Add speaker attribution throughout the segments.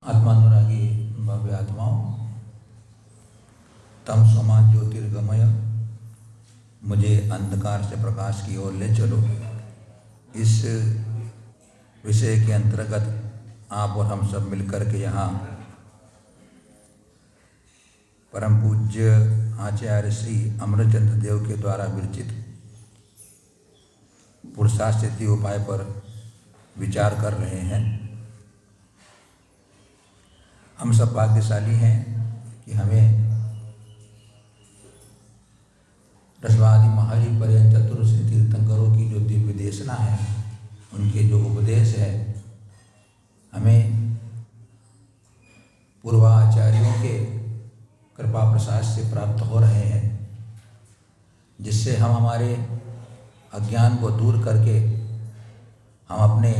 Speaker 1: आत्मानुरागी भव्य आत्माओं, तम समा ज्योतिर्गमय, मुझे अंधकार से प्रकाश की ओर ले चलो। इस विषय के अंतर्गत आप और हम सब मिलकर के यहाँ परम पूज्य आचार्य श्री अमरचंद्र देव के द्वारा विरचित पुरुषार्थ सिद्धि उपाय पर विचार कर रहे हैं। हम सब भाग्यशाली हैं कि हमें रसवादी महारी पर्यंत चतुर्श्री तीर्थंकरों की जो दिव्य देशना है, उनके जो उपदेश है, हमें पूर्वाचार्यों के कृपा प्रसाद से प्राप्त हो रहे हैं, जिससे हम हमारे अज्ञान को दूर करके हम अपने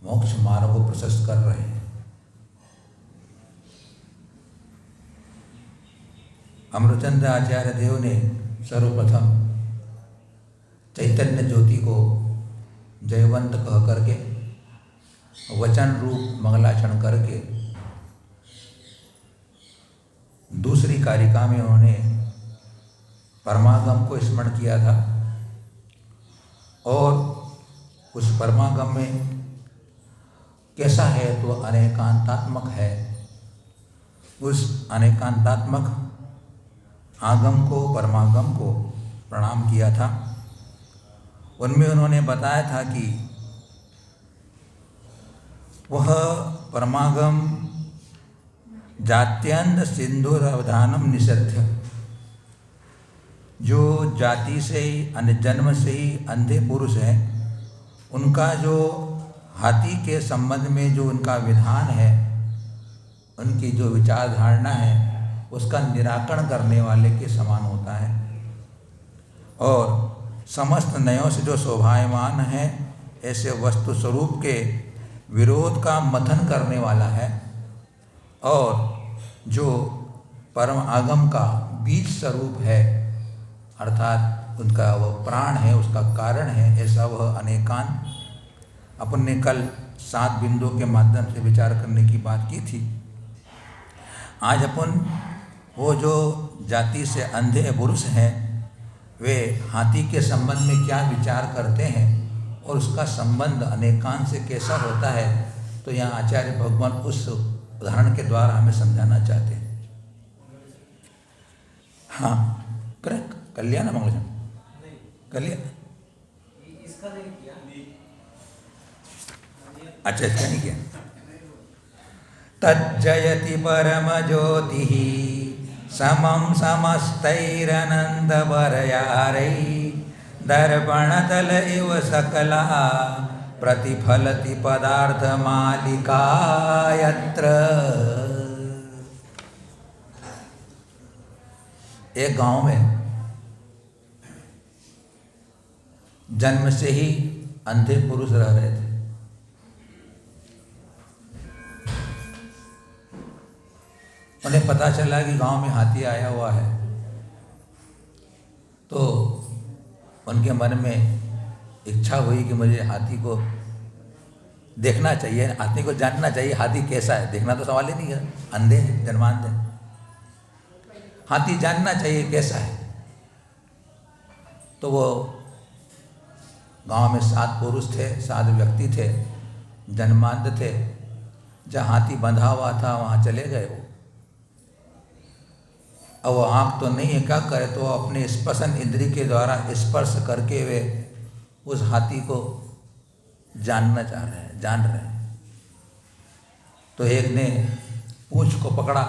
Speaker 1: मोक्ष मार्ग को प्रशस्त कर रहे हैं। अमरचंद्र आचार्य देव ने सर्वप्रथम चैतन्य ज्योति को जयवंत कह करके वचन रूप मंगलाचरण करके दूसरी कारिका में उन्होंने परमागम को स्मरण किया था और उस परमागम में कैसा है तो अनेकांतात्मक है। उस अनेकांतात्मक आगम को, परमागम को प्रणाम किया था। उनमें उन्होंने बताया था कि वह परमागम जात्यंध सिंधुर अवधानम निषध्य, जो जाति से ही, जन्म से ही अंधे पुरुष हैं, उनका जो हाथी के संबंध में जो उनका विधान है, उनकी जो विचार धारणा है, उसका निराकरण करने वाले के समान होता है और समस्त नयों से जो शोभायमान है, ऐसे वस्तु स्वरूप के विरोध का मथन करने वाला है और जो परम आगम का बीज स्वरूप है, अर्थात उनका वह प्राण है, उसका कारण है, ऐसा वह अनेकांत। अपन ने कल 7 बिंदुओं के माध्यम से विचार करने की बात की थी। आज अपन वो जो जाति से अंधे पुरुष हैं, वे हाथी के संबंध में क्या विचार करते हैं और उसका संबंध अनेकांत से कैसा होता है, तो यहाँ आचार्य भगवान उस उदाहरण के द्वारा हमें समझाना चाहते हैं। हाँ, कर लिया ना मंगलचरण? कर लिया?
Speaker 2: इसका नहीं किया।
Speaker 1: अच्छा, इसका नहीं किया। तज्जयति परम ज्योतिः समं समस्तैरनंद वरयारै दर्पणतल इव सकला प्रतिफलति पदार्थ मालिका यत्र। एक गांव में जन्म से ही अंधे पुरुष रह रहे थे। उन्हें पता चला कि गांव में हाथी आया हुआ है, तो उनके मन में इच्छा हुई कि मुझे हाथी को देखना चाहिए, हाथी को जानना चाहिए, हाथी कैसा है। देखना तो सवाल ही नहीं है, अंधे हैं, जन्मांधे। हाथी जानना चाहिए कैसा है। तो वो गांव में 7 पुरुष थे, 7 व्यक्ति थे, जन्मांध थे। जहाँ हाथी बंधा हुआ था वहाँ चले गए वो। अब वो आँख तो नहीं है, क्या करे, तो अपने स्पर्शन इंद्री के द्वारा स्पर्श करके वे उस हाथी को जानना चाह रहे हैं, जान रहे हैं। तो एक ने पूंछ को पकड़ा,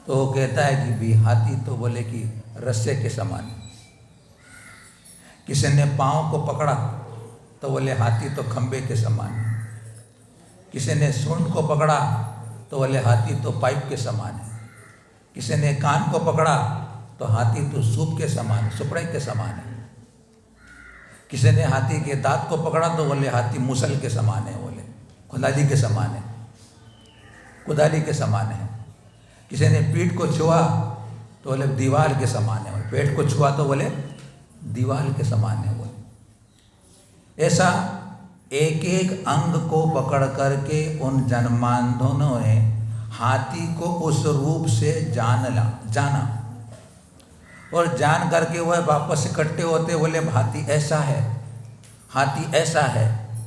Speaker 1: तो वो कहता है कि भी हाथी तो बोले कि रस्से के समान है। किसी ने पाँव को पकड़ा तो बोले हाथी तो खंबे के समान है। किसी ने सूंड को पकड़ा तो बोले हाथी तो पाइप के समान है। किसी ने कान को पकड़ा तो हाथी तो सूप के समान है, सुपड़े के समान है। किसी ने हाथी के दांत को पकड़ा तो बोले हाथी मूसल के समान है, बोले कुदाली के समान है, कुदाली के समान है। किसी ने पीठ को छुआ तो बोले दीवार के समान है, पेट को छुआ तो बोले दीवार के समान है। बोले ऐसा एक एक अंग को पकड़ करके उन जन्मांधों ने हाथी को उस रूप से जाना और जान करके वह वापस इकट्ठे होते, बोले हाथी ऐसा है, हाथी ऐसा है,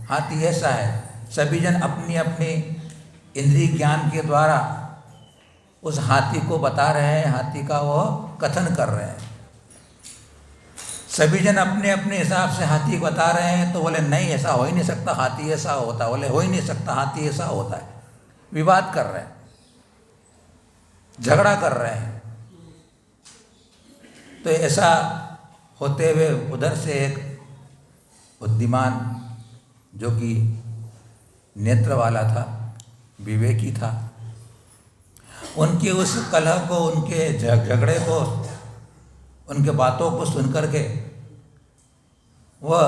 Speaker 1: हाथी ऐसा है। सभी जन अपनी अपनी इंद्रिय ज्ञान के द्वारा उस हाथी को बता रहे हैं, हाथी का वह कथन कर रहे हैं। सभी जन अपने अपने हिसाब से हाथी को बता रहे हैं, तो बोले नहीं ऐसा हो ही नहीं सकता, हाथी ऐसा होता, बोले हो ही नहीं सकता, हाथी ऐसा होता है। विवाद कर रहे हैं, झगड़ा कर रहे हैं। तो ऐसा होते हुए उधर से एक बुद्धिमान जो कि नेत्र वाला था, विवेकी था, उनके उस कलह को, उनके झगड़े को, उनके बातों को सुन करके वह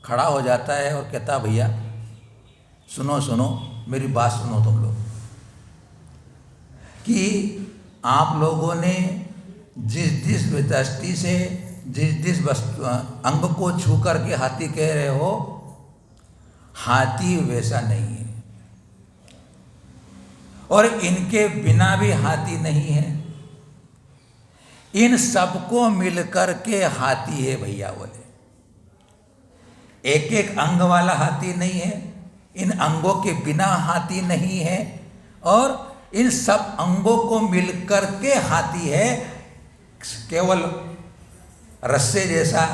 Speaker 1: खड़ा हो जाता है और कहता भैया सुनो सुनो, मेरी बात सुनो तुम लोग, कि आप लोगों ने जिस जिस दृष्टि से जिस वस्तु अंग को छू करके हाथी कह रहे हो, हाथी वैसा नहीं है और इनके बिना भी हाथी नहीं है। इन सबको मिलकर के हाथी है भैया। बोले एक एक अंग वाला हाथी नहीं है, इन अंगों के बिना हाथी नहीं है, और इन सब अंगों को मिलकर के हाथी है। केवल रस्से जैसा,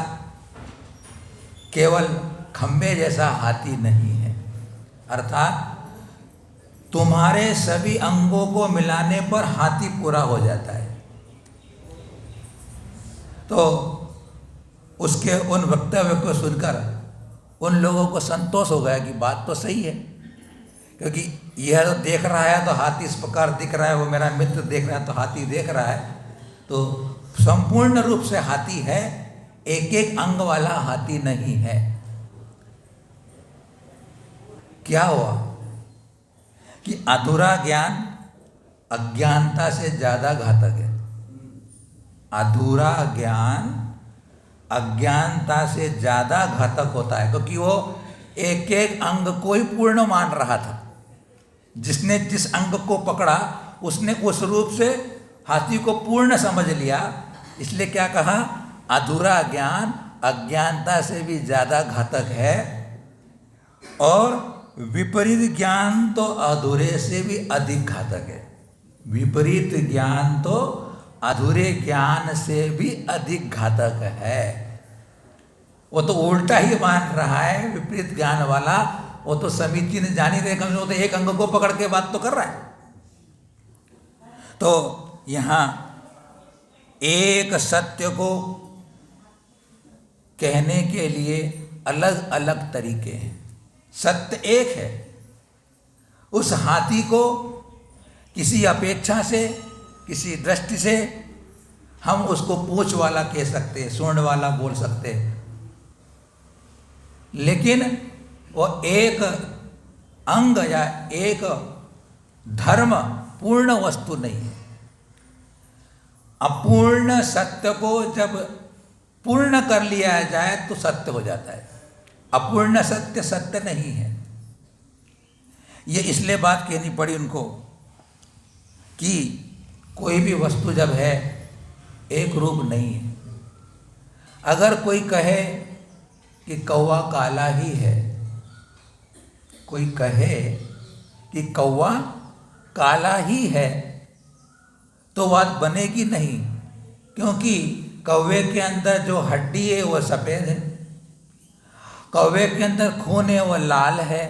Speaker 1: केवल खंबे जैसा हाथी नहीं है। अर्थात तुम्हारे सभी अंगों को मिलाने पर हाथी पूरा हो जाता है। तो उसके उन वक्तव्य को सुनकर उन लोगों को संतोष हो गया कि बात तो सही है, क्योंकि यह तो देख रहा है तो हाथी इस प्रकार दिख रहा है, वो मेरा मित्र देख रहा है तो हाथी देख रहा है, तो संपूर्ण रूप से हाथी है, एक एक अंग वाला हाथी नहीं है। क्या हुआ कि अधूरा ज्ञान अज्ञानता से ज्यादा घातक है। अधूरा ज्ञान अज्ञानता से ज्यादा घातक होता है, क्योंकि वो एक एक अंग को ही पूर्ण मान रहा था। जिसने जिस अंग को पकड़ा उसने उस रूप से हाथी को पूर्ण समझ लिया। इसलिए क्या कहा, अधूरा ज्ञान अज्ञानता से भी ज्यादा घातक है, और विपरीत ज्ञान तो अधूरे से भी अधिक घातक है। विपरीत ज्ञान तो अधूरे ज्ञान से भी अधिक घातक है। वो तो उल्टा ही मान रहा है विपरीत ज्ञान वाला, वो तो समिति ने जान ही रहे, वो तो एक अंग को पकड़ के बात तो कर रहा है। तो यहाँ एक सत्य को कहने के लिए अलग अलग तरीके हैं। सत्य एक है। उस हाथी को किसी अपेक्षा से, किसी दृष्टि से हम उसको पूंछ वाला कह सकते हैं, सूंड वाला बोल सकते हैं, लेकिन वो एक अंग या एक धर्म पूर्ण वस्तु नहीं है। अपूर्ण सत्य को जब पूर्ण कर लिया जाए तो सत्य हो जाता है। अपूर्ण सत्य सत्य नहीं है। ये इसलिए बात कहनी पड़ी उनको कि कोई भी वस्तु जब है एक रूप नहीं है। अगर कोई कहे कि कौवा काला ही है, कोई कहे कि कौवा काला ही है, तो बात बनेगी नहीं, क्योंकि कौवे के अंदर जो हड्डी है वह सफ़ेद है, कौवे के अंदर खून है वह लाल है,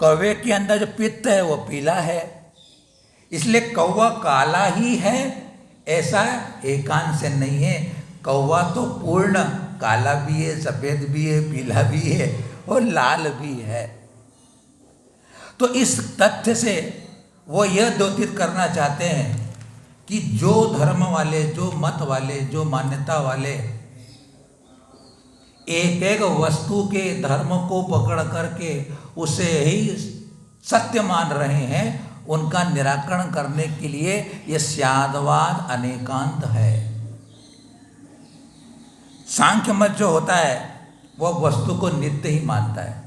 Speaker 1: कौवे के अंदर जो पित्त है वो पीला है। इसलिए कौवा काला ही है ऐसा एकांत से नहीं है। कौवा तो पूर्ण काला भी है, सफ़ेद भी है, पीला भी है और लाल भी है। तो इस तथ्य से वो यह द्योतित करना चाहते हैं कि जो धर्म वाले, जो मत वाले, जो मान्यता वाले एक एक वस्तु के धर्म को पकड़ करके उसे ही सत्य मान रहे हैं, उनका निराकरण करने के लिए यह स्यादवाद अनेकांत है। सांख्य मत जो होता है वह वस्तु को नित्य ही मानता है।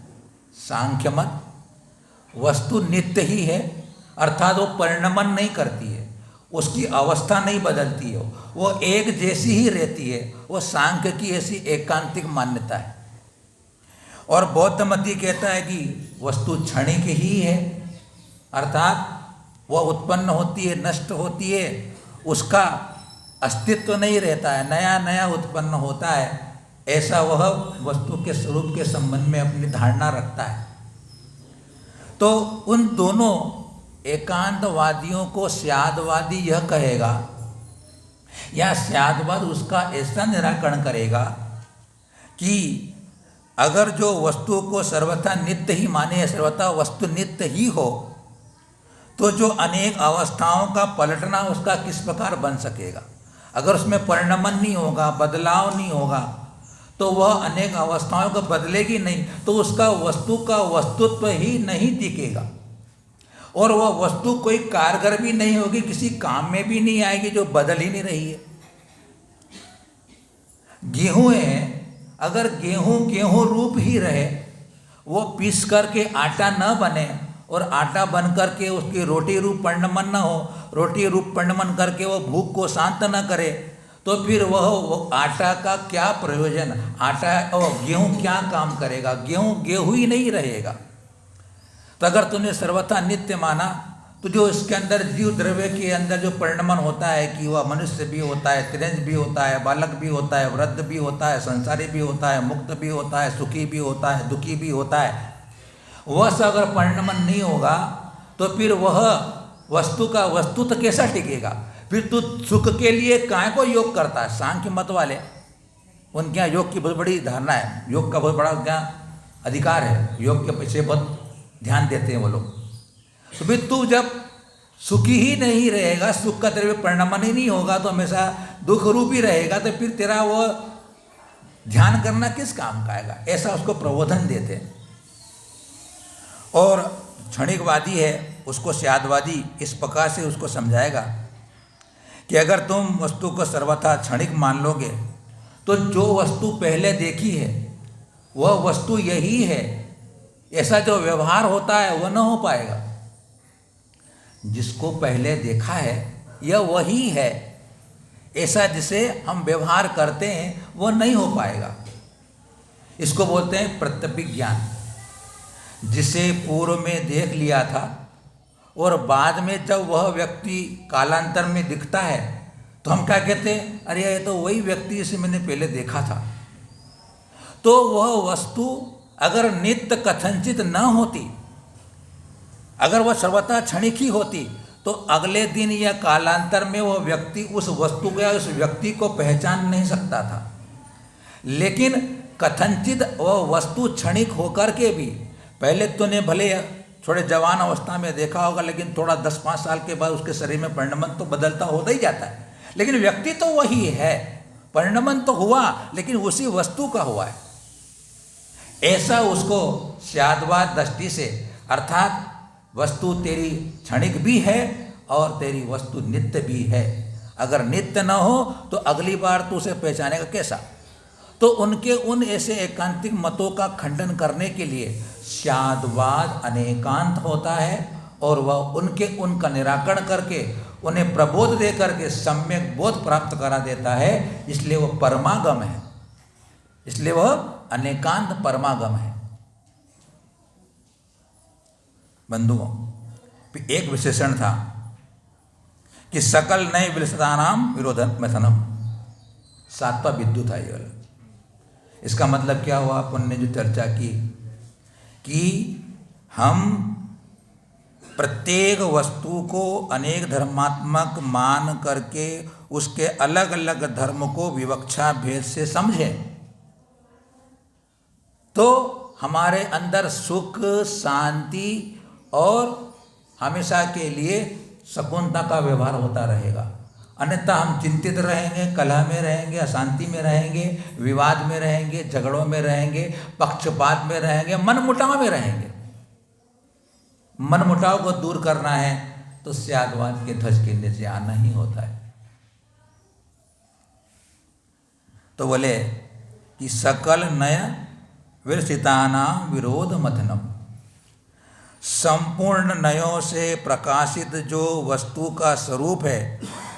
Speaker 1: सांख्य मत वस्तु नित्य ही है, अर्थात वो परिणमन नहीं करती है, उसकी अवस्था नहीं बदलती है, वो एक जैसी ही रहती है। वो सांख्य की ऐसी एकांतिक मान्यता है। और बौद्ध मत ये कहता है कि वस्तु क्षणिक ही है, अर्थात वह उत्पन्न होती है, नष्ट होती है, उसका अस्तित्व नहीं रहता है, नया नया उत्पन्न होता है। ऐसा वह वस्तु के स्वरूप के संबंध में अपनी धारणा रखता है। तो उन दोनों एकांतवादियों को स्यादवादी यह कहेगा, या स्यादवाद उसका ऐसा निराकरण करेगा कि अगर जो वस्तु को सर्वथा नित्य ही माने, सर्वथा वस्तु नित्य ही हो, तो जो अनेक अवस्थाओं का पलटना उसका किस प्रकार बन सकेगा। अगर उसमें परिणमन नहीं होगा, बदलाव नहीं होगा, तो वह अनेक अवस्थाओं को बदलेगी नहीं, तो उसका वस्तु का वस्तुत्व ही नहीं दिखेगा, और वह वस्तु कोई कारगर भी नहीं होगी, किसी काम में भी नहीं आएगी, जो बदल ही नहीं रही है। गेहूं है, अगर गेहूं रूप ही रहे, वो पीस करके आटा न बने और आटा बन करके उसकी रोटी रूप परिणमन न हो, रोटी रूप परिणमन करके वो भूख को शांत न करे, तो फिर वह आटा का क्या प्रयोजन। आटा और गेहूं क्या काम करेगा, गेहूं ही नहीं रहेगा। तो अगर तूने सर्वथा नित्य माना, तो जो इसके अंदर जीव द्रव्य के अंदर जो परिणमन होता है कि वह मनुष्य भी होता है, तिरंज भी होता है, बालक भी होता है, वृद्ध भी होता है, संसारी भी होता है, मुक्त भी होता है, सुखी भी होता है, दुखी भी होता है, वह सब अगर परिणमन नहीं होगा, तो फिर वह वस्तु का वस्तुत्व कैसा टिकेगा। फिर तू सुख के लिए काय को योग करता है। सांख्य मत वाले, उनके यहाँ योग की बहुत बड़ी धारणा है, योग का बहुत बड़ा उनके यहाँ अधिकार है, योग के पीछे बहुत ध्यान देते हैं वो लोग। तो फिर तू जब सुखी ही नहीं रहेगा, सुख का तेरे में परिणमन ही नहीं होगा, तो हमेशा दुख रूप ही रहेगा, तो फिर तेरा वो ध्यान करना किस काम का आएगा। ऐसा उसको प्रबोधन देते हैं। और क्षणिकवादी है, उसको स्यादवादी इस प्रकार से उसको समझाएगा कि अगर तुम वस्तु को सर्वथा क्षणिक मान लोगे, तो जो वस्तु पहले देखी है वह वस्तु यही है, ऐसा जो व्यवहार होता है वह न हो पाएगा। जिसको पहले देखा है यह वही है, ऐसा जिसे हम व्यवहार करते हैं वह नहीं हो पाएगा। इसको बोलते हैं प्रत्यभिज्ञान। जिसे पूर्व में देख लिया था और बाद में जब वह व्यक्ति कालांतर में दिखता है, तो हम क्या कहते हैं, अरे ये तो वही व्यक्ति जिसे मैंने पहले देखा था। तो वह वस्तु अगर नित्य कथनचित न होती, अगर वह सर्वथा क्षणिक ही होती, तो अगले दिन या कालांतर में वह व्यक्ति उस वस्तु या उस व्यक्ति को पहचान नहीं सकता था। लेकिन कथनचित वह वस्तु क्षणिक होकर के भी, पहले तूने भले थोड़े जवान अवस्था में देखा होगा, लेकिन थोड़ा 10-5 साल के बाद उसके शरीर में परिणमन तो बदलता होता ही जाता है, लेकिन व्यक्ति तो वही है। परिणमन तो हुआ लेकिन उसी वस्तु का हुआ है। ऐसा उसको स्यादवाद दृष्टि से, अर्थात वस्तु तेरी क्षणिक भी है और तेरी वस्तु नित्य भी है। अगर नित्य न हो तो अगली बार तू उसे पहचानेगा कैसा। तो उनके उन ऐसे एकांतिक मतों का खंडन करने के लिए स्यादवाद अनेकांत होता है, और वह उनके उनका निराकरण करके उन्हें प्रबोध दे करके सम्यक बोध प्राप्त करा देता है। इसलिए वह परमागम है, इसलिए वह अनेकांत परमागम है। बंधुओं, एक विशेषण था कि सकल नए विलसतानाम विरोधन मथनम, 7वां विद्युत था ये। इसका मतलब क्या हुआ, अपन ने जो चर्चा की कि हम प्रत्येक वस्तु को अनेक धर्मात्मक मान करके उसके अलग अलग धर्म को विवक्षा भेद से समझें, तो हमारे अंदर सुख, शांति और हमेशा के लिए शकुनता का व्यवहार होता रहेगा। अन्यथा हम चिंतित रहेंगे, कलह में रहेंगे, अशांति में रहेंगे, विवाद में रहेंगे, झगड़ों में रहेंगे, पक्षपात में रहेंगे, मनमुटाव में रहेंगे। मनमुटाव को दूर करना है तो स्यादवाद के ध्वज के नीचे आना ही होता है। तो बोले कि सकल नय विरचितानां विरोध मथनम। संपूर्ण नयों से प्रकाशित जो वस्तु का स्वरूप है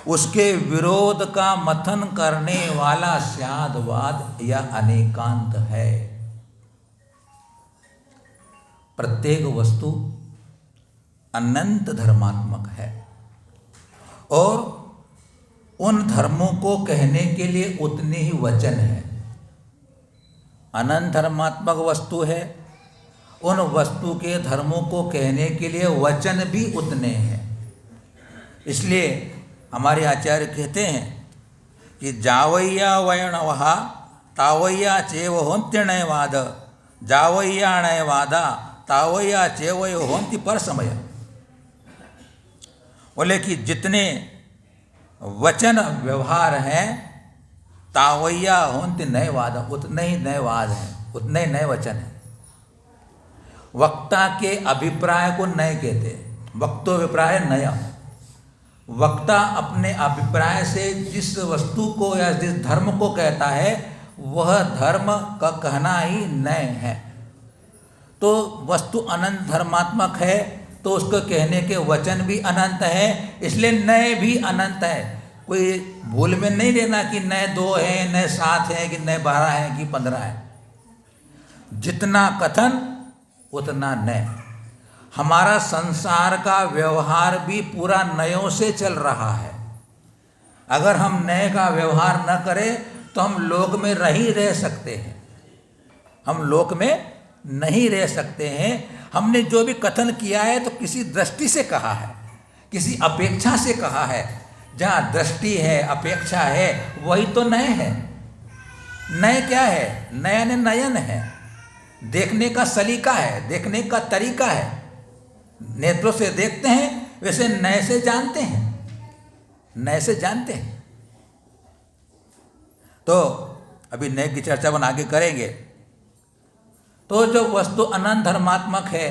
Speaker 1: उसके विरोध का मथन करने वाला स्यादवाद या अनेकांत है। प्रत्येक वस्तु अनंत धर्मात्मक है और उन धर्मों को कहने के लिए उतने ही वचन है। अनंत धर्मात्मक वस्तु है, उन वस्तु के धर्मों को कहने के लिए वचन भी उतने हैं। इसलिए हमारे आचार्य कहते हैं कि जावैया वैणवहा तावैया चेव होन्त्यणयवाद, जावैया नयवादा तावैया चेवय होन्ति पर समय। बोले कि जितने वचन व्यवहार हैं तावैया होन्ति नयवाद, उतने ही नयवाद हैं, उतने ही नए वचन हैं। वक्ता के अभिप्राय को नए कहते हैं, वक्तोभिप्राय नया। वक्ता अपने अभिप्राय से जिस वस्तु को या जिस धर्म को कहता है वह धर्म का कहना ही नए है। तो वस्तु अनंत धर्मात्मक है तो उसको कहने के वचन भी अनंत है, इसलिए नए भी अनंत है। कोई भूल में नहीं लेना कि नए 2 है, नए 7 है, कि नए 12 है कि 15 है। जितना कथन उतना नए। हमारा संसार का व्यवहार भी पूरा नयों से चल रहा है। अगर हम नए का व्यवहार न करें तो हम लोक में नहीं रह सकते हैं, हम लोक में नहीं रह सकते हैं। हमने जो भी कथन किया है तो किसी दृष्टि से कहा है, किसी अपेक्षा से कहा है। जहाँ दृष्टि है, अपेक्षा है, वही तो नए है। नए क्या है? नयन नयन है, देखने का सलीका है, देखने का तरीका है। नेत्रों से देखते हैं वैसे नए से जानते हैं, नए से जानते हैं। तो अभी नए की चर्चा अपन आगे करेंगे। तो जो वस्तु अनंत धर्मात्मक है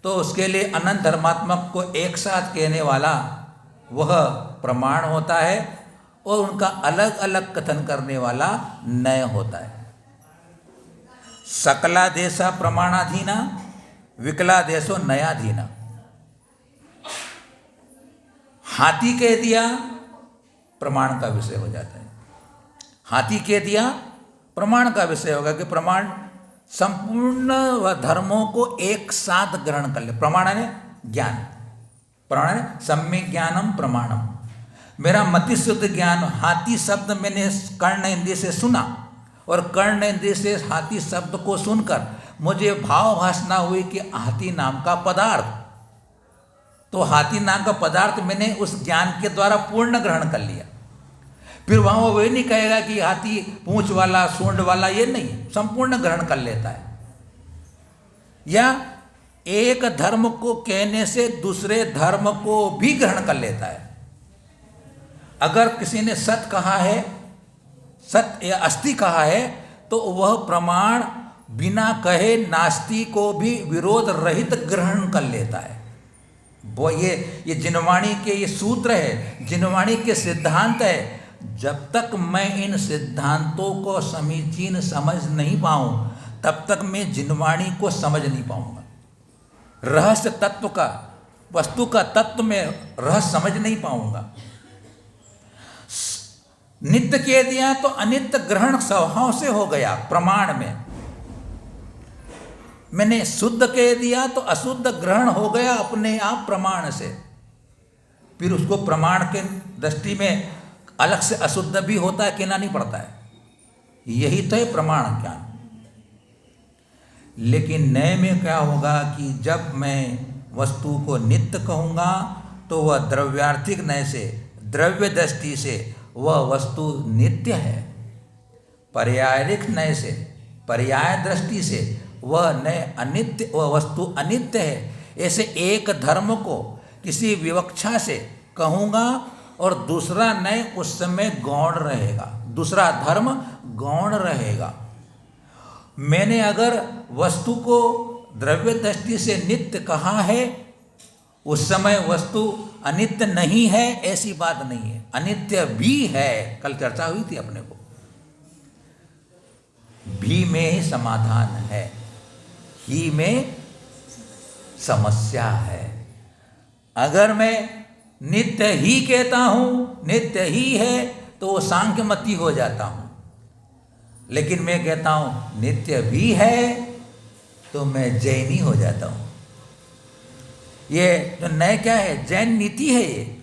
Speaker 1: तो उसके लिए अनंत धर्मात्मक को एक साथ कहने वाला वह प्रमाण होता है और उनका अलग अलग कथन करने वाला नय होता है। सकला देशा प्रमाणाधीना विकला देशो नयाधीना। हाथी कह दिया प्रमाण का विषय हो जाता है। हाथी कह दिया प्रमाण का विषय होगा कि प्रमाण संपूर्ण व धर्मों को एक साथ ग्रहण कर ले। प्रमाण है ज्ञान, प्रमाण है सम्यक ज्ञानम प्रमाणम। मेरा मति शुद्ध ज्ञान, हाथी शब्द मैंने कर्ण इंद्रिय से सुना और कर्ण इंद्रिय से हाथी शब्द को सुनकर मुझे भाव भासना हुई कि हाथी नाम का पदार्थ, तो हाथी नाम का पदार्थ मैंने उस ज्ञान के द्वारा पूर्ण ग्रहण कर लिया। फिर वहाँ वो वही नहीं कहेगा कि हाथी पूंछ वाला, सूंड वाला, ये नहीं, संपूर्ण ग्रहण कर लेता है। या एक धर्म को कहने से दूसरे धर्म को भी ग्रहण कर लेता है। अगर किसी ने सत कहा है, सत्य या अस्ति कहा है, तो वह प्रमाण बिना कहे नास्ति को भी विरोध रहित ग्रहण कर लेता है। वो ये जिनवाणी के ये सूत्र है, जिनवाणी के सिद्धांत है। जब तक मैं इन सिद्धांतों को समीचीन समझ नहीं पाऊं तब तक मैं जिनवाणी को समझ नहीं पाऊंगा। रहस्य तत्व का, वस्तु का तत्व में रहस्य समझ नहीं पाऊंगा। नित्य कह दिया तो अनित्य ग्रहण स्वभाव से हो गया प्रमाण में। मैंने शुद्ध कह दिया तो अशुद्ध ग्रहण हो गया अपने आप प्रमाण से। फिर उसको प्रमाण के दृष्टि में अलग से अशुद्ध भी होता है, कहना नहीं पड़ता है। यही तो है प्रमाण ज्ञान। लेकिन नए में क्या होगा कि जब मैं वस्तु को नित्य कहूँगा तो वह द्रव्यार्थिक नय से, द्रव्य दृष्टि से वह वस्तु नित्य है। पर्यायिक नय से, पर्याय दृष्टि से वह नय अनित्य, वह वस्तु अनित्य है। ऐसे एक धर्म को किसी विवक्षा से कहूँगा और दूसरा नय उस समय गौण रहेगा, दूसरा धर्म गौण रहेगा। मैंने अगर वस्तु को द्रव्य दृष्टि से नित्य कहा है, उस समय वस्तु अनित्य नहीं है ऐसी बात नहीं है, अनित्य भी है। कल चर्चा हुई थी अपने को। भी में ही समाधान है, ही में समस्या है। अगर मैं नित्य ही कहता हूँ, नित्य ही है, तो वो सांख्यमती हो जाता हूँ। लेकिन मैं कहता हूँ नित्य भी है, तो मैं जैनी हो जाता हूँ। ये जो नए क्या है, जैन नीति है। ये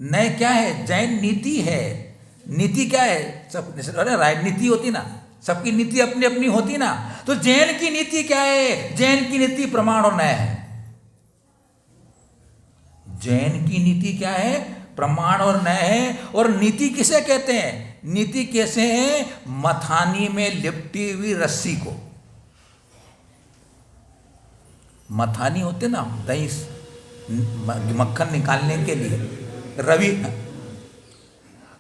Speaker 1: नए क्या है, जैन नीति है। नीति क्या है, सब राजनीति होती ना, सबकी नीति अपनी अपनी होती ना। तो जैन की नीति क्या है, जैन की नीति प्रमाण और न्याय है। जैन की नीति क्या है, प्रमाण और न्याय है। और नीति किसे कहते हैं, नीति कैसे है, मथानी में लिपटी हुई रस्सी को। मथानी होते ना, दही मक्खन निकालने के लिए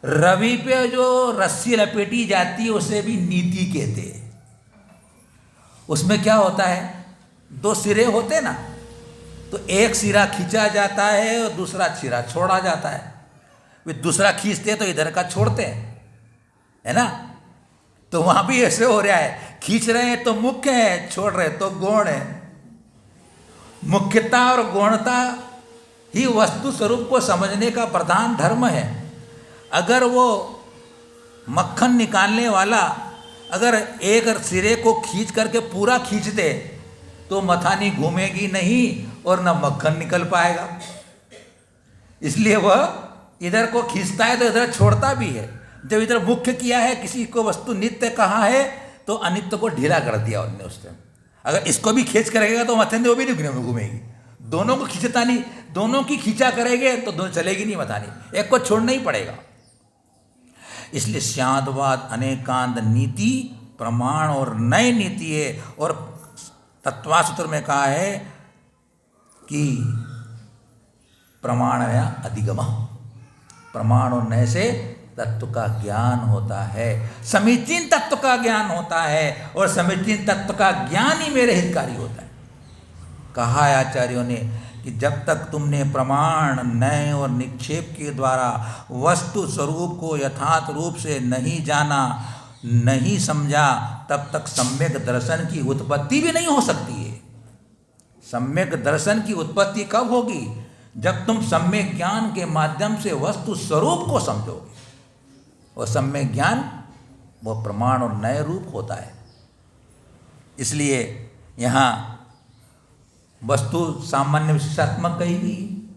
Speaker 1: रवि पे जो रस्सी लपेटी जाती है उसे भी नीति कहते हैं। उसमें क्या होता है, दो सिरे होते ना, तो एक सिरा खींचा जाता है और दूसरा सिरा छोड़ा जाता है। वे दूसरा खींचते तो इधर का छोड़ते हैं, है ना। तो वहां भी ऐसे हो रहा है, खींच रहे हैं तो मुख्य है, छोड़ रहे तो गौण है। मुख्यता और गौणता ही वस्तु स्वरूप को समझने का प्रधान धर्म है। अगर वो मक्खन निकालने वाला अगर एक सिरे को खींच करके पूरा खींच दे तो मथानी घूमेगी नहीं और न मक्खन निकल पाएगा। इसलिए वह इधर को खींचता है तो इधर छोड़ता भी है। जब इधर मुख्य किया है, किसी को वस्तु नित्य कहा है, तो अनित्य को ढीला कर दिया उन्होंने उस टाइम। अगर इसको भी खींच करेगा तो मथानी वो भी नहीं घूमेगी। दोनों को खींचता नहीं, दोनों की खींचा करेंगे तो दोनों चलेगी नहीं मथानी, एक को छोड़ना ही पड़ेगा। इसलिए स्यादवाद अनेकांत नीति प्रमाण और नई नीति है। और तत्वासूत्र में कहा है कि प्रमाण या अधिगम, प्रमाण और नय से तत्व का ज्ञान होता है, समीचीन तत्व का ज्ञान होता है। और समीचीन तत्व का ज्ञान ही मेरे हितकारी होता है। कहा है आचार्यों ने कि जब तक तुमने प्रमाण नय और निक्षेप के द्वारा वस्तु स्वरूप को यथार्थ रूप से नहीं जाना, नहीं समझा, तब तक सम्यक दर्शन की उत्पत्ति भी नहीं हो सकती है। सम्यक दर्शन की उत्पत्ति कब होगी, जब तुम सम्यक ज्ञान के माध्यम से वस्तु स्वरूप को समझोगे। और सम्यक ज्ञान वो प्रमाण और नए रूप होता है। इसलिए यहाँ वस्तु सामान्य विशेषात्मक कही गई,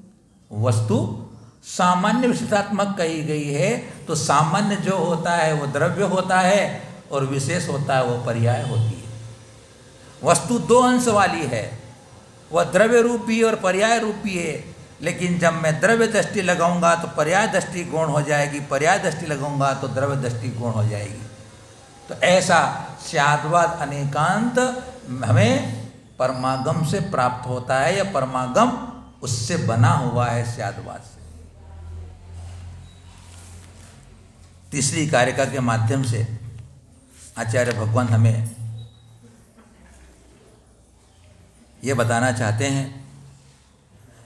Speaker 1: वस्तु सामान्य विशेषात्मक कही गई है। तो सामान्य जो होता है वो द्रव्य होता है और विशेष होता है वो पर्याय होती है। वस्तु दो अंश वाली है, वह द्रव्य रूपी और पर्याय रूपी है। लेकिन जब मैं द्रव्य दृष्टि लगाऊंगा तो पर्याय दृष्टि गौण हो जाएगी, पर्याय दृष्टि लगाऊंगा तो द्रव्य दृष्टि गौण हो जाएगी। तो ऐसा स्याद्वाद अनेकांत हमें परमागम से प्राप्त होता है, या परमागम उससे बना हुआ है स्याद्वाद से। तीसरी कारिका के माध्यम से आचार्य भगवान हमें ये बताना चाहते हैं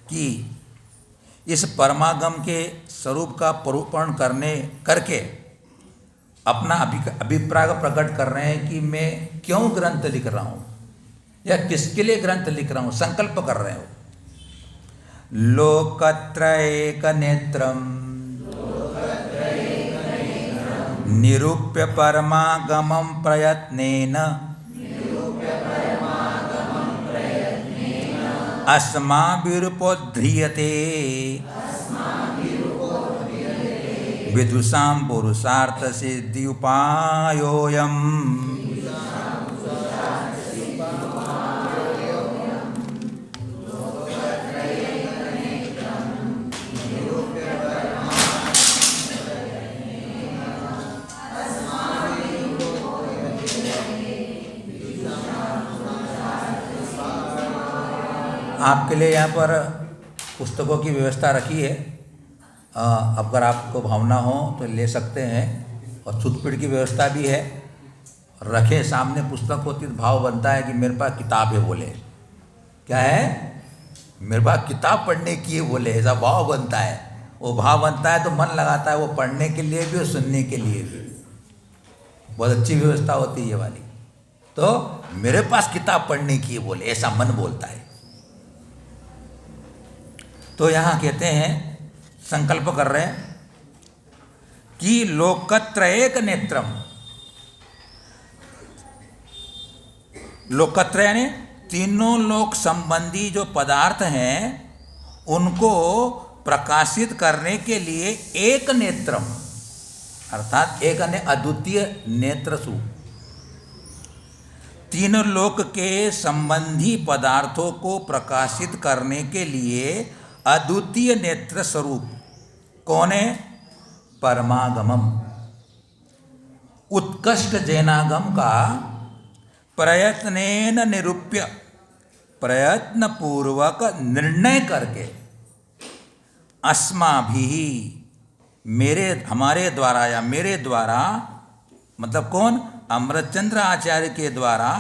Speaker 1: कि इस परमागम के स्वरूप का परूपण करके अपना अभिप्राय प्रकट कर रहे हैं कि मैं क्यों ग्रंथ लिख रहा हूँ या किसके लिए ग्रंथ लिख रहा हूँ, संकल्प कर रहे हो। लोकत्रयेक नेत्रम निरूप्य परमागमं प्रयत्नेन अस्माभिरुपोध्रियते विदुषां पुरुषार्थ सिद्धि उपायोऽयम्। आपके लिए यहाँ पर पुस्तकों की व्यवस्था रखी है, अगर आपको भावना हो तो ले सकते हैं। और छुतपीठ की व्यवस्था भी है, रखें सामने पुस्तक होती तो भाव बनता है कि मेरे पास किताब है, बोले क्या है, मेरे पास किताब पढ़ने की है, बोले ऐसा भाव बनता है। वो भाव बनता है तो मन लगाता है वो पढ़ने के लिए भी और सुनने के लिए भी। बहुत अच्छी व्यवस्था होती है ये वाली। तो मेरे पास किताब पढ़ने की बोले, ऐसा मन बोलता है। तो यहाँ कहते हैं, संकल्प कर रहे हैं कि लोकत्रयेक नेत्रम, लोकत्रय यानी तीनों लोक संबंधी जो पदार्थ हैं उनको प्रकाशित करने के लिए एक नेत्रम, अर्थात एक अद्वितीय नेत्रसु, तीन लोक के संबंधी पदार्थों को प्रकाशित करने के लिए अद्वितीय नेत्र स्वरूप कौन है? परमागमम, उत्कृष्ट जैनागम का प्रयत्नेन निरूप्य, प्रयत्न पूर्वक निर्णय करके, अस्माभिः, हमारे द्वारा या मेरे द्वारा, मतलब कौन? अमृतचंद्र आचार्य के द्वारा,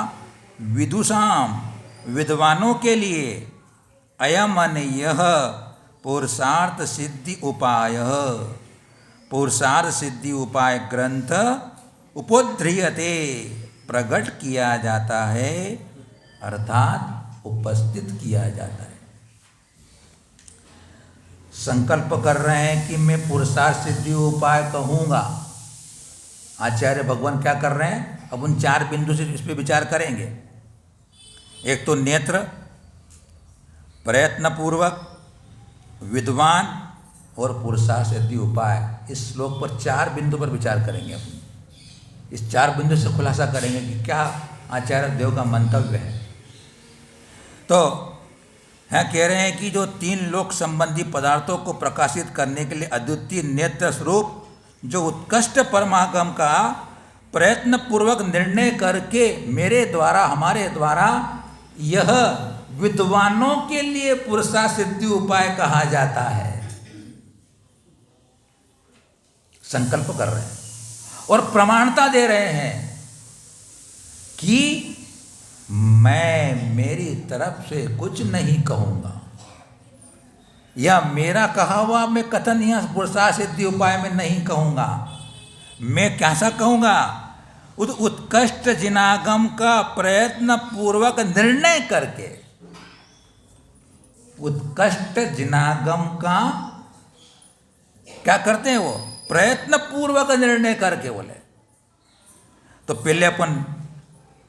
Speaker 1: विदुषाम, विद्वानों के लिए, अयम यह पुरुषार्थ सिद्धि उपाय, पुरुषार्थ सिद्धि उपाय ग्रंथ उपोद्रियते, प्रकट किया जाता है, अर्थात उपस्थित किया जाता है। संकल्प कर रहे हैं कि मैं पुरुषार्थ सिद्धि उपाय कहूँगा। आचार्य भगवान क्या कर रहे हैं? अब उन 4 बिंदु से इस पर विचार करेंगे। एक तो नेत्र, प्रयत्नपूर्वक, विद्वान और पुरुषार्थ सिद्धि उपाय। इस श्लोक पर 4 बिंदु पर विचार करेंगे। अपन इस 4 बिंदु से खुलासा करेंगे कि क्या आचार्य देव का मंतव्य है। तो हैं कह रहे हैं कि जो 3 लोक संबंधी पदार्थों को प्रकाशित करने के लिए अद्वितीय नेत्र स्वरूप जो उत्कृष्ट परमागम का प्रयत्न पूर्वक निर्णय करके मेरे द्वारा, हमारे द्वारा, यह विद्वानों के लिए पुरुषार्थ सिद्धि उपाय कहा जाता है। संकल्प कर रहे हैं और प्रमाणता दे रहे हैं कि मैं मेरी तरफ से कुछ नहीं कहूँगा, या मेरा कहा हुआ मैं कथन यहाँ पुरुषार्थ सिद्धि उपाय में नहीं कहूँगा। मैं कैसा कहूँगा? उत्कृष्ट जिनागम का प्रयत्न पूर्वक निर्णय करके, उत्कृष्ट जिनागम का क्या करते हैं वो? प्रयत्न पूर्वक निर्णय करके बोले। तो पहले अपन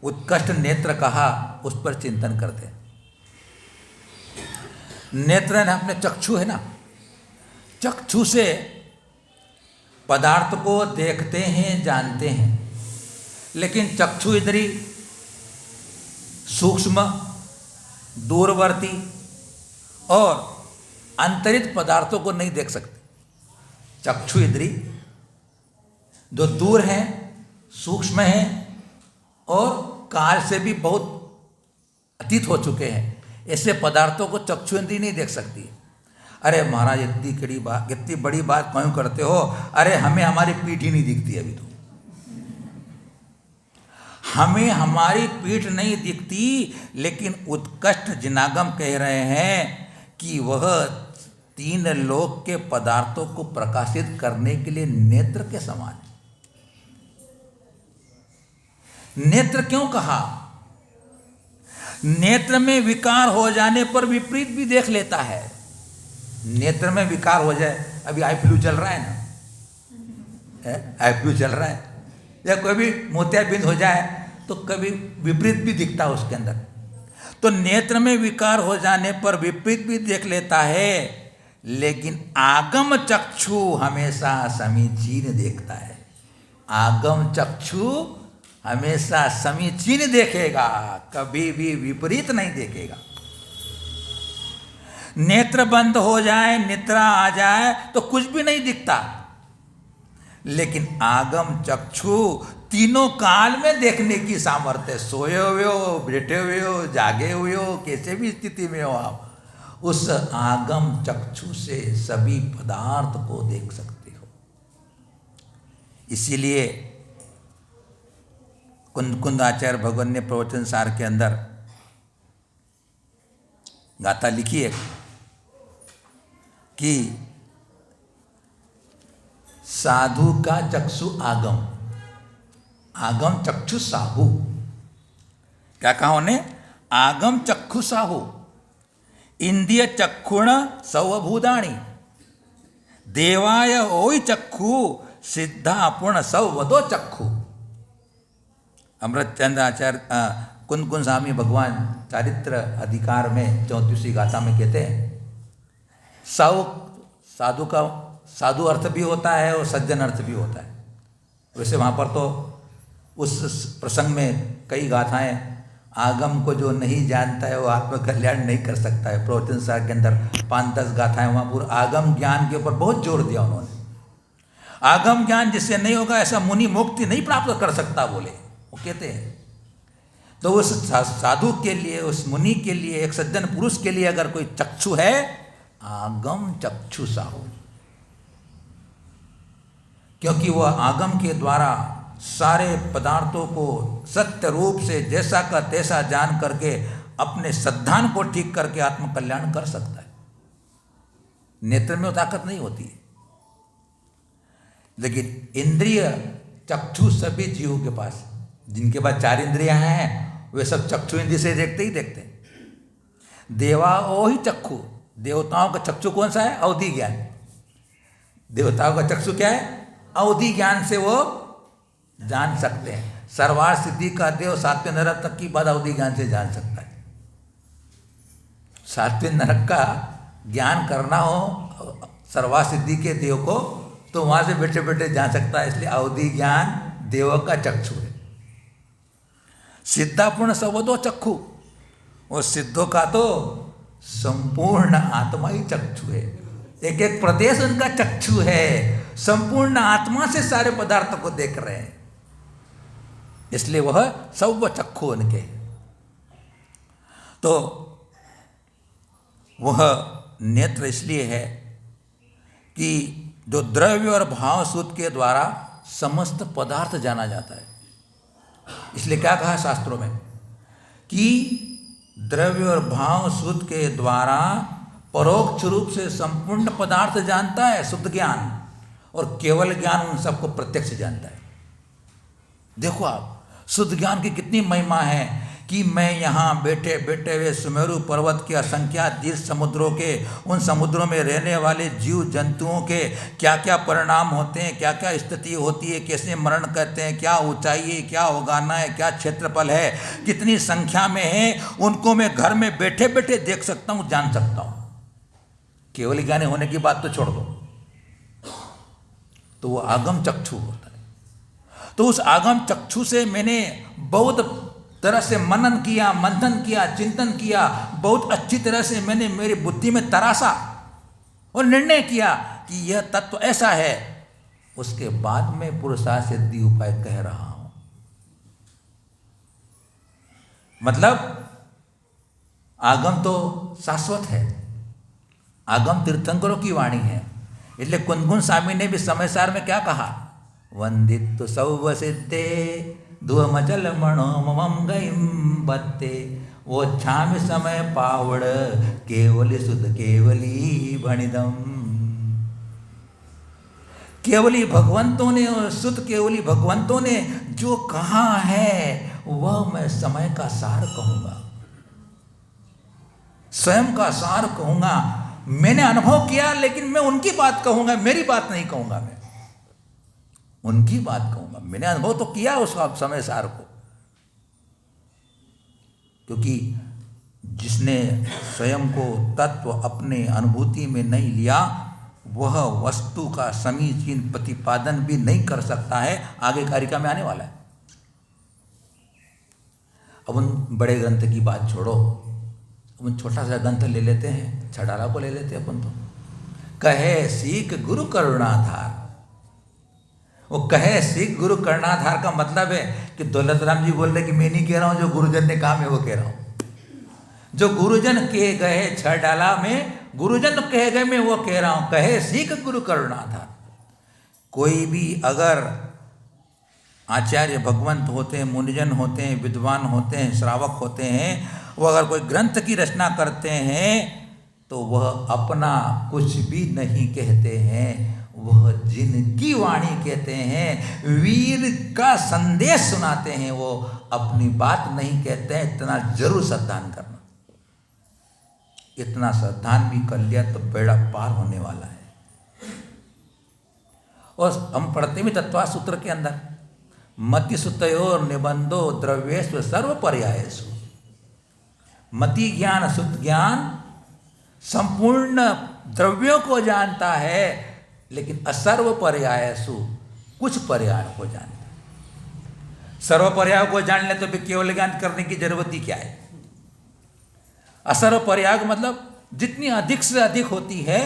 Speaker 1: उत्कृष्ट नेत्र कहा, उस पर चिंतन करते हैं। नेत्र है ना, अपने चक्षु है ना, चक्षु से पदार्थ को देखते हैं, जानते हैं, लेकिन चक्षु इंद्री सूक्ष्म, दूरवर्ती और अंतरित पदार्थों को नहीं देख सकते। चक्षु इंद्री जो दूर है, सूक्ष्म है और काल से भी बहुत अतीत हो चुके हैं, ऐसे पदार्थों को चक्षु इंद्री नहीं देख सकती। अरे महाराज इतनी बड़ी बात क्यों करते हो? अरे हमें हमारी पीठ ही नहीं दिखती अभी तो, हमें हमारी पीठ नहीं दिखती। लेकिन उत्कृष्ट जिनागम कह रहे हैं कि वह 3 लोक के पदार्थों को प्रकाशित करने के लिए नेत्र के समान है। नेत्र क्यों कहा? नेत्र में विकार हो जाने पर विपरीत भी देख लेता है। नेत्र में विकार हो जाए, अभी आई फ्लू चल रहा है ना, आई फ्लू चल रहा है, या कोई भी मोतियाबिंद हो जाए तो कभी विपरीत भी दिखता है उसके अंदर। तो नेत्र में विकार हो जाने पर विपरीत भी देख लेता है, लेकिन आगम चक्षु हमेशा समीचीन देखता है। आगम चक्षु हमेशा समीचीन देखेगा, कभी भी विपरीत नहीं देखेगा। नेत्र बंद हो जाए, निद्रा आ जाए तो कुछ भी नहीं दिखता, लेकिन आगम चक्षु तीनों काल में देखने की सामर्थ्य, सोए हुए हो, बैठे हुए हो, जागे हुए हो, कैसे भी स्थिति में हो आप, उस आगम चक्षु से सभी पदार्थ को देख सकते हो। इसीलिए कुंद आचार्य भगवान ने प्रवचन सार के अंदर गाथा लिखी है कि साधु का चक्षु आगम, आगम चक्षु साहू। क्या कहा उन्हें? आगम चक्षु साहू, इंद्रिय चक्षुण सौभूतानि, देवाय ओय चक्षु, सिद्धा पूर्ण सौवदो चक्षु। अमृतचंद्र आचार्य कुंद स्वामी भगवान चारित्र अधिकार में 34वीं गाथा में कहते हैं, साधु का साधु अर्थ भी होता है और सज्जन अर्थ भी होता है। वैसे वहाँ पर तो उस प्रसंग में कई गाथाएं, आगम को जो नहीं जानता है वो आत्मकल्याण नहीं कर सकता है। प्रवचन सार के अंदर 5-10 गाथाएं वहाँ पूरा आगम ज्ञान के ऊपर बहुत जोर दिया उन्होंने। आगम ज्ञान जिससे नहीं होगा ऐसा मुनि मुक्ति नहीं प्राप्त कर सकता बोले, वो कहते हैं। तो उस साधु के लिए, उस मुनि के लिए, एक सज्जन पुरुष के लिए अगर कोई चक्षु है, आगम चक्षु साहू, क्योंकि वह आगम के द्वारा सारे पदार्थों को सत्य रूप से जैसा का तैसा जान करके अपने श्रद्धान को ठीक करके आत्मकल्याण कर सकता है। नेत्र में ताकत नहीं होती है, लेकिन इंद्रिय चक्षु सभी जीवों के पास, जिनके पास 4 इंद्रियां हैं वे सब चक्षु इंद्रिय से देखते ही देखते हैं। देवा ओ ही चक्षु, देवताओं का चक्षु कौन सा है? अवधि ज्ञान। देवताओं का चक्षु क्या है? अवधि ज्ञान से वो जान सकते हैं। सर्वार सिद्धि का देव 7वें नरक तक की बात अवधि ज्ञान से जान सकता है। 7वें नरक का ज्ञान करना हो सर्वार सिद्धि के देव को, तो वहां से बैठे बैठे जान सकता है। इसलिए अवधि ज्ञान देव का चक्षु है। सिद्धापूर्ण सवदो चक्षु, और सिद्धों का तो संपूर्ण आत्मा ही चक्षु है। एक एक प्रदेश उनका चक्षु है, संपूर्ण आत्मा से सारे पदार्थों को देख रहे हैं, इसलिए वह सब चक्षु उनके। तो वह नेत्र इसलिए है कि जो द्रव्य और भाव सूत्र के द्वारा समस्त पदार्थ जाना जाता है। इसलिए क्या कहा शास्त्रों में कि द्रव्य और भाव सूत्र के द्वारा परोक्ष रूप से संपूर्ण पदार्थ जानता है शुद्ध ज्ञान, और केवल ज्ञान उन सबको प्रत्यक्ष जानता है। देखो आप, शुद्ध ज्ञान की कितनी महिमा है कि मैं यहाँ बैठे बैठे हुए सुमेरु पर्वत के असंख्यात तीर्थ समुद्रों के, उन समुद्रों में रहने वाले जीव जंतुओं के क्या क्या परिणाम होते हैं, क्या क्या स्थिति होती है, कैसे मरण करते हैं, क्या ऊंचाई है, क्या उगाना है, क्या क्षेत्रफल है, कितनी संख्या में है, उनको मैं घर में बैठे बैठे देख सकता हूँ, जान सकता हूँ। केवल ज्ञानी होने की बात तो छोड़ दो, तो वो आगम चक्षु होता है। तो उस आगम चक्षु से मैंने बहुत तरह से मनन किया, मंथन किया, चिंतन किया, बहुत अच्छी तरह से मैंने मेरी बुद्धि में तराशा और निर्णय किया कि यह तत्व ऐसा है। उसके बाद मैं पुरुषार्थ सिद्धि उपाय कह रहा हूं। मतलब आगम तो शाश्वत है, आगम तीर्थंकरों की वाणी है। इसलिए कुंदगुण स्वामी ने भी समय सार में क्या कहा? वंदित सौव सिद्धे धुअमचल मणो मम गईम बत्ते, वो छाम समय पावड़ केवली सुध केवली भणिदम। केवली भगवंतों ने और सुध केवली भगवंतों ने जो कहा है वह मैं समय का सार कहूंगा, स्वयं का सार कहूंगा। मैंने अनुभव किया, लेकिन मैं उनकी बात कहूंगा, मेरी बात नहीं कहूंगा। मैं उनकी बात कहूंगा। मैंने अनुभव तो किया उस समय सार को, क्योंकि जिसने स्वयं को तत्व अपने अनुभूति में नहीं लिया वह वस्तु का समीचीन प्रतिपादन भी नहीं कर सकता है। आगे कारिका में आने वाला है। अब उन बड़े ग्रंथ की बात छोड़ो, अपन छोटा सा ग्रंथ ले लेते हैं, छड़ाला को ले लेते हैं अपन। तो कहे सीख गुरु करुणाधार। वो कहे सीख गुरु करुणाधार का मतलब है कि दौलत राम जी बोल रहे कि मैं नहीं कह रहा हूं, जो गुरुजन ने कहा मैं वो कह रहा हूं। जो गुरुजन कहे गए छह डाला में, गुरुजन कहे गए मैं वो कह रहा हूं। कहे सीख गुरु करुणाधार। कोई भी अगर आचार्य भगवंत होते हैं, मुनिजन होते हैं, विद्वान होते हैं, श्रावक होते हैं, वो अगर कोई ग्रंथ की रचना करते हैं तो वह अपना कुछ भी नहीं कहते हैं, वह जिनकी वाणी कहते हैं, वीर का संदेश सुनाते हैं, वो अपनी बात नहीं कहते हैं। इतना जरूर सावधान करना, इतना सावधान भी कर लिया तो बेड़ा पार होने वाला है। और हम पढ़ते भी तत्वा सूत्र के अंदर, मति सुतयो निबंधो द्रव्येषु सर्व पर्यायेषु। मति ज्ञान सुत ज्ञान संपूर्ण द्रव्यों को जानता है, लेकिन असर्व पर्यायेषु कुछ पर्याय को जानता है। सर्व पर्याय को जान ले तो भी केवल ज्ञान करने की जरूरत ही क्या है। असर्व पर्याय मतलब जितनी अधिक से अधिक होती है,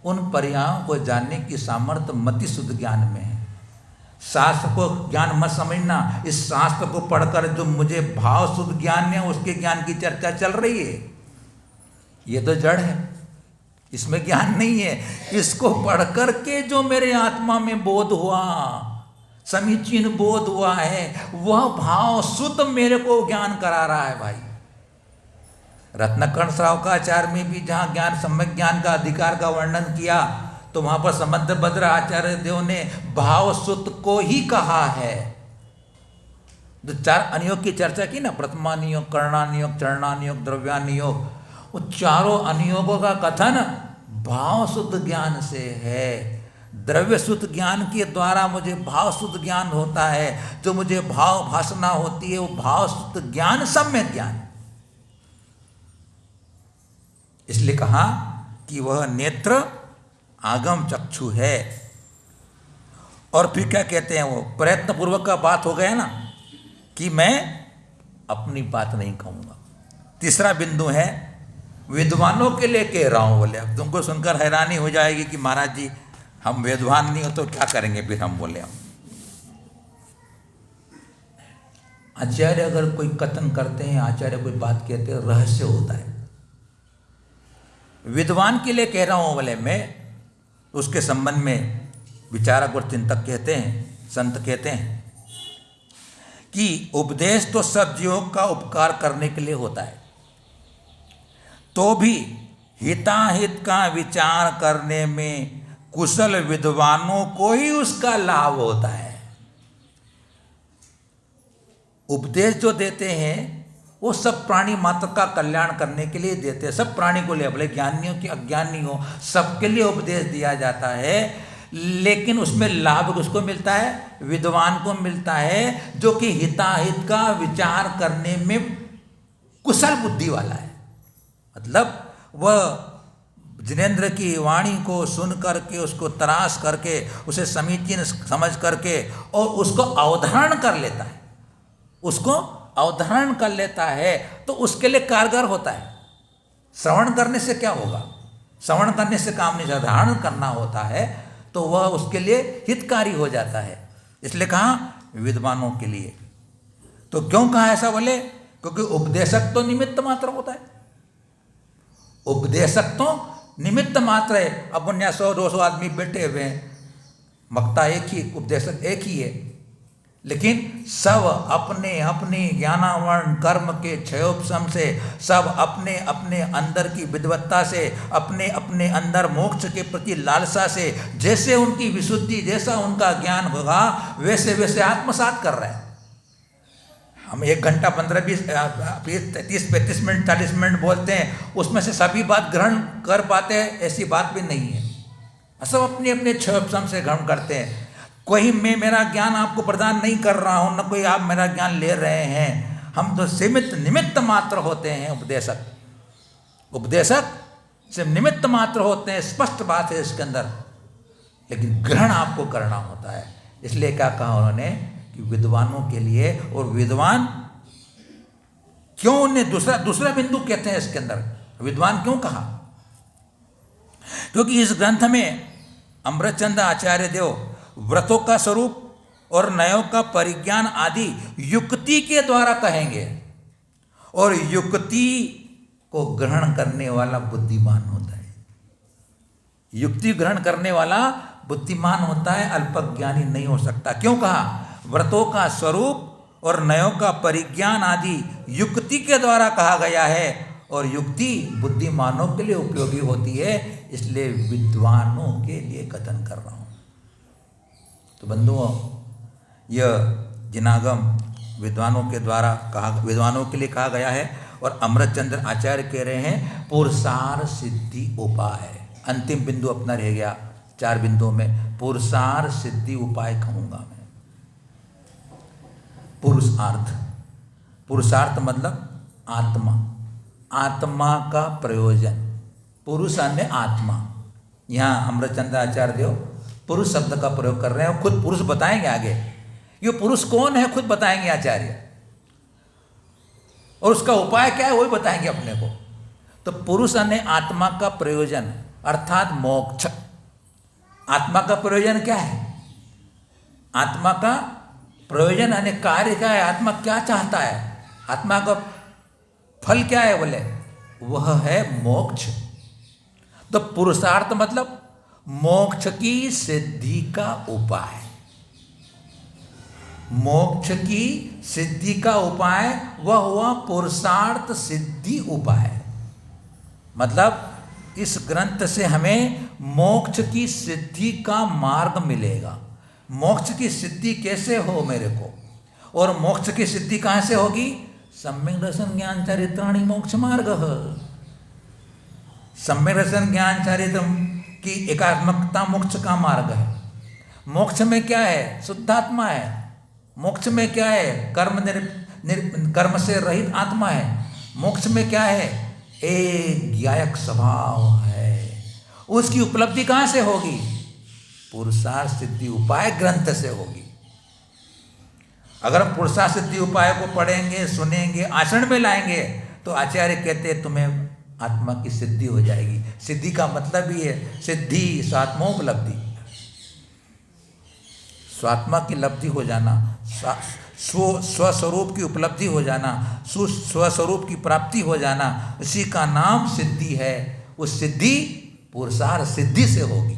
Speaker 1: उन पर्यायों को जानने की सामर्थ्य मति शुद्ध ज्ञान में है। शास्त्र को ज्ञान मत समझना, इस शास्त्र को पढ़कर जो मुझे भाव शुद्ध ज्ञान है उसके ज्ञान की चर्चा चल रही है, ये तो जड़ है, इसमें ज्ञान नहीं है। इसको पढ़कर के जो मेरे आत्मा में बोध हुआ, समीचीन बोध हुआ है, वह भाव शुद्ध मेरे को ज्ञान करा रहा है भाई। रत्नकर्ण श्रावकाचार्य में भी जहाँ ज्ञान सम्यक ज्ञान का अधिकार का वर्णन किया, तो वहाँ पर समंतभद्र आचार्य देव ने भाव शुद्ध को ही कहा है। जो 4 अनियोग की चर्चा की ना, प्रथमानियोग, कर्णानियोग, चरणानियोग, द्रव्यानियोग, वो चारों अनियोगों का कथन भाव शुद्ध ज्ञान से है। द्रव्य शुद्ध ज्ञान के द्वारा मुझे भाव शुद्ध ज्ञान होता है। जो मुझे भाव भासना होती है, वो भाव शुद्ध ज्ञान सम्यक ज्ञान। इसलिए कहा कि वह नेत्र आगम चक्षु है। और फिर क्या कहते हैं, वो प्रयत्न पूर्वक का बात हो गया ना, कि मैं अपनी बात नहीं कहूँगा। तीसरा बिंदु है, विद्वानों के लिए कह रहा हूँ। बोले अब तुमको सुनकर हैरानी हो जाएगी कि महाराज जी हम विद्वान नहीं हो तो क्या करेंगे फिर हम। बोले हम आचार्य अगर कोई कथन करते हैं, आचार्य कोई बात कहते हैं, रहस्य होता है। विद्वान के लिए कह रहा हूँ बोले मैं, उसके संबंध में विचारक और चिंतक कहते हैं, संत कहते हैं कि उपदेश तो सब जीवों का उपकार करने के लिए होता है, तो भी हिताहित का विचार करने में कुशल विद्वानों को ही उसका लाभ होता है। उपदेश जो देते हैं वो सब प्राणी मात्र का कल्याण करने के लिए देते हैं। सब प्राणी को ले, भले ज्ञानी हो कि अज्ञानी हो, सबके लिए उपदेश दिया जाता है। लेकिन उसमें लाभ किसको मिलता है? विद्वान को मिलता है, जो कि हिताहित का विचार करने में कुशल बुद्धि वाला है। मतलब वह जिनेंद्र की वाणी को सुन करके, उसको तराश करके, उसे समीचीन समझ करके और उसको अवधारण कर लेता है, उसको अवधारण कर लेता है, तो उसके लिए कारगर होता है। श्रवण करने से क्या होगा? श्रवण करने से काम नहीं, धारण करना होता है, तो वह उसके लिए हितकारी हो जाता है। इसलिए कहा विद्वानों के लिए। तो क्यों कहा ऐसा? बोले क्योंकि उपदेशक तो निमित्त मात्र होता है। उपदेशक तो निमित्त मात्र है। अब 100-200 आदमी बैठे हुए हैं, वक्ता एक ही, उपदेशक एक ही है, लेकिन सब अपने अपने ज्ञानावरण कर्म के क्षयोपशम से, सब अपने अपने अंदर की विद्वत्ता से, अपने अपने अंदर मोक्ष के प्रति लालसा से, जैसे उनकी विशुद्धि, जैसा उनका ज्ञान होगा, वैसे वैसे आत्मसात कर रहे हैं। हम 1 घंटा 15-20 30-35 मिनट 40 मिनट बोलते हैं, उसमें से सभी बात ग्रहण कर पाते हैं, ऐसी बात भी नहीं है। सब अपने अपने क्षयोपशम से ग्रहण करते हैं। कोई मैं मेरा ज्ञान आपको प्रदान नहीं कर रहा हूँ, न कोई आप मेरा ज्ञान ले रहे हैं। हम तो सीमित निमित्त मात्र होते हैं। उपदेशक से निमित्त मात्र होते हैं, स्पष्ट बात है इसके अंदर, लेकिन ग्रहण आपको करना होता है। इसलिए क्या कहा उन्होंने कि विद्वानों के लिए। और विद्वान क्यों, उन्हें दूसरा बिंदु कहते हैं इसके अंदर, विद्वान क्यों कहा? क्योंकि इस ग्रंथ में अमृतचंद आचार्य देव व्रतों का स्वरूप और नयों का परिज्ञान आदि युक्ति के द्वारा कहेंगे, और युक्ति को ग्रहण करने वाला बुद्धिमान होता है। युक्ति ग्रहण करने वाला बुद्धिमान होता है, अल्पज्ञानी नहीं हो सकता। क्यों कहा? व्रतों का स्वरूप और नयों का परिज्ञान आदि युक्ति के द्वारा कहा गया है, और युक्ति बुद्धिमानों के लिए उपयोगी होती है। इसलिए विद्वानों के लिए कथन कर रहा हूं। तो बंधुओं, यह जिनागम विद्वानों के द्वारा विद्वानों के लिए कहा गया है और अमृतचंद्र आचार्य कह रहे हैं पुरुषार सिद्धि उपाय। अंतिम बिंदु अपना रह गया 4 बिंदुओं में, पुरुषार सिद्धि उपाय कहूँगा मैं। पुरुषार्थ, पुरुषार्थ मतलब आत्मा, आत्मा का प्रयोजन। पुरुष अन्य आत्मा। यहाँ अमृतचंद्र आचार्य देव पुरुष शब्द का प्रयोग कर रहे हैं और खुद पुरुष बताएंगे आगे। ये पुरुष कौन है खुद बताएंगे आचार्य, और उसका उपाय क्या है वो भी बताएंगे अपने को। तो पुरुष अन्य आत्मा का प्रयोजन अर्थात मोक्ष। आत्मा का प्रयोजन क्या है? आत्मा का प्रयोजन अन्य कार्य क्या है? आत्मा क्या चाहता है? आत्मा का फल क्या है? बोले वह है मोक्ष। तो पुरुषार्थ मतलब मोक्ष की सिद्धि का उपाय। मोक्ष की सिद्धि का उपाय वह हुआ पुरुषार्थ सिद्धि उपाय। मतलब इस ग्रंथ से हमें मोक्ष की सिद्धि का मार्ग मिलेगा। मोक्ष की सिद्धि कैसे हो मेरे को, और मोक्ष की सिद्धि कहाँ से होगी? सम्यक दर्शन ज्ञान चरित्राणि मोक्ष मार्ग। सम्यक दर्शन ज्ञान चरित्र की एकात्मकता मोक्ष का मार्ग है। मोक्ष में क्या है? शुद्धात्मा है। मोक्ष में क्या है? कर्म से रहित आत्मा है। मोक्ष में क्या है? एक ज्ञायक स्वभाव है। उसकी उपलब्धि कहाँ से होगी? पुरुषार्थ सिद्धि उपाय ग्रंथ से होगी। अगर हम पुरुषार्थ सिद्धि उपाय को पढ़ेंगे, सुनेंगे, आचरण में लाएंगे तो आचार्य कहते हैं तुम्हें आत्मा की सिद्धि हो जाएगी। सिद्धि का मतलब ही है सिद्धि स्वात्मोपलब्धि, स्वात्मा की लब्धि हो जाना, स्वस्वरूप की उपलब्धि हो जाना, स्वस्वरूप की प्राप्ति हो जाना, इसी का नाम सिद्धि है। उस सिद्धि पुरुषार्थ सिद्धि से होगी।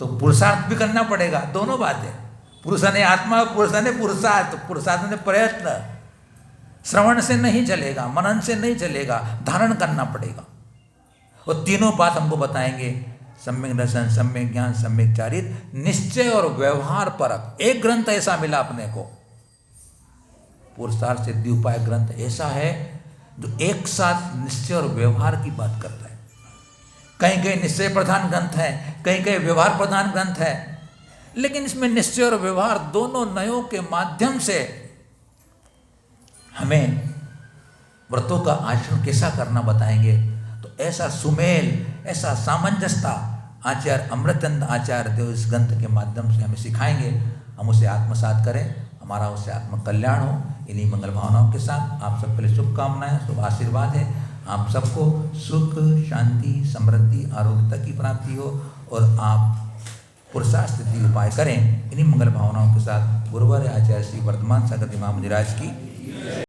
Speaker 1: तो पुरुषार्थ भी करना पड़ेगा, दोनों बातें। पुरुष ने आत्मा, पुरुष ने पुरुषार्थ। पुरुषार्थ ने प्रयत्न, श्रवण से नहीं चलेगा, मनन से नहीं चलेगा, धारण करना पड़ेगा। और तीनों बात हमको बताएंगे, सम्यक दर्शन, सम्यक ज्ञान, सम्यक चारित्र, निश्चय और व्यवहार परक। एक ग्रंथ ऐसा मिला अपने को, पुरुषार्थ सिद्धि उपाय ग्रंथ ऐसा है जो एक साथ निश्चय और व्यवहार की बात करता है। कहीं कहीं निश्चय प्रधान ग्रंथ है, कहीं कहीं व्यवहार प्रधान ग्रंथ है, लेकिन इसमें निश्चय और व्यवहार दोनों नयों के माध्यम से हमें व्रतों का आचरण कैसा करना बताएंगे। तो ऐसा सुमेल, ऐसा सामंजस्यता आचार्य अमृतचंद्र आचार्य देव इस ग्रंथ के माध्यम से हमें सिखाएंगे। हम उसे आत्मसात करें, हमारा उससे आत्म कल्याण हो। इन्हीं मंगल भावनाओं के साथ आप सबके लिए शुभकामनाएं, शुभ आशीर्वाद है। आप सबको सुख, शांति, समृद्धि, आरोग्यता की प्राप्ति हो और आप पुरुषार्थ सिद्धि उपाय करें। इन्हीं मंगल भावनाओं के साथ गुरुवर आचार्य श्री वर्तमान सागर महाराज की